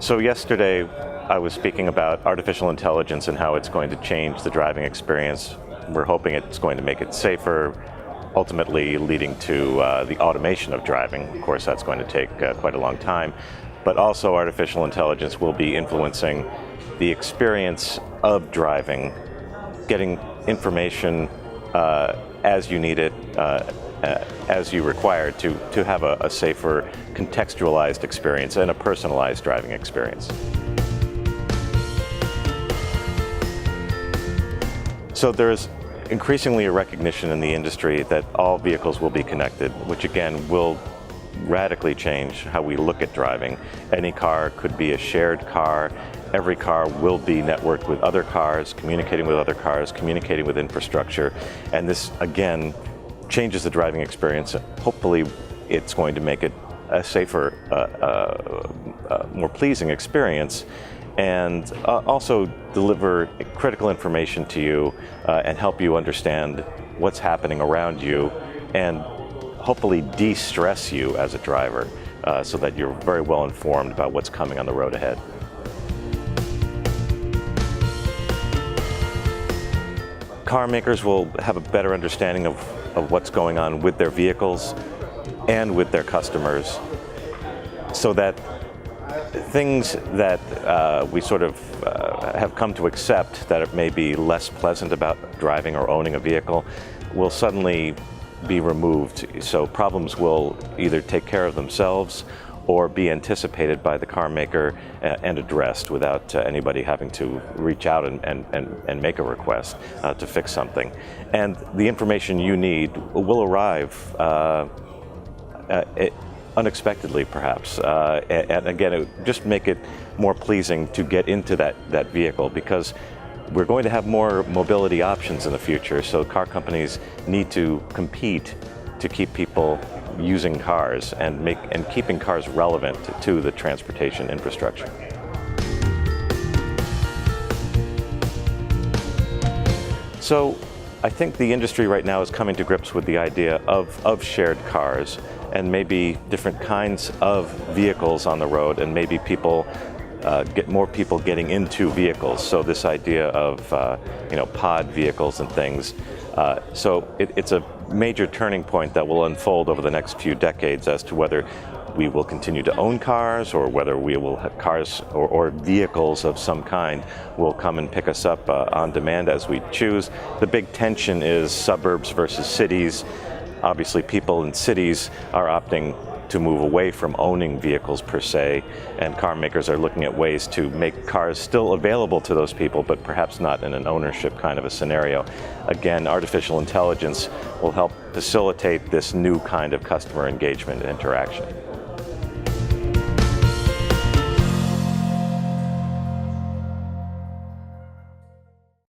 So yesterday I was speaking about artificial intelligence and how it's going to change the driving experience. We're hoping it's going to make it safer, ultimately leading to the automation of driving. Of course, that's going to take quite a long time. But also artificial intelligence will be influencing the experience of driving, getting information as you need it, as you require to have a safer, contextualized experience and a personalized driving experience. So there's increasingly a recognition in the industry that all vehicles will be connected, which again will radically change how we look at driving. Any car could be a shared car. Every car will be networked with other cars, communicating with other cars, communicating with infrastructure. And this, again, changes the driving experience. Hopefully, it's going to make it a safer, more pleasing experience, and also deliver critical information to you and help you understand what's happening around you, and hopefully de-stress you as a driver so that you're very well informed about what's coming on the road ahead. Car makers will have a better understanding of what's going on with their vehicles and with their customers, so that things that we sort of have come to accept that it may be less pleasant about driving or owning a vehicle will suddenly be removed. So problems will either take care of themselves or be anticipated by the car maker and addressed without anybody having to reach out and make a request to fix something. And the information you need will arrive unexpectedly, perhaps. And again, it would just make it more pleasing to get into that vehicle, because we're going to have more mobility options in the future, so car companies need to compete to keep people using cars and keeping cars relevant to the transportation infrastructure. So I think the industry right now is coming to grips with the idea of shared cars and maybe different kinds of vehicles on the road, and maybe get more people getting into vehicles. So this idea of pod vehicles and things. So it's a major turning point that will unfold over the next few decades as to whether we will continue to own cars, or whether we will have cars or vehicles of some kind will come and pick us up on demand as we choose. The big tension is suburbs versus cities. Obviously, people in cities are opting to move away from owning vehicles per se, and car makers are looking at ways to make cars still available to those people, but perhaps not in an ownership kind of a scenario. Again, artificial intelligence will help facilitate this new kind of customer engagement and interaction.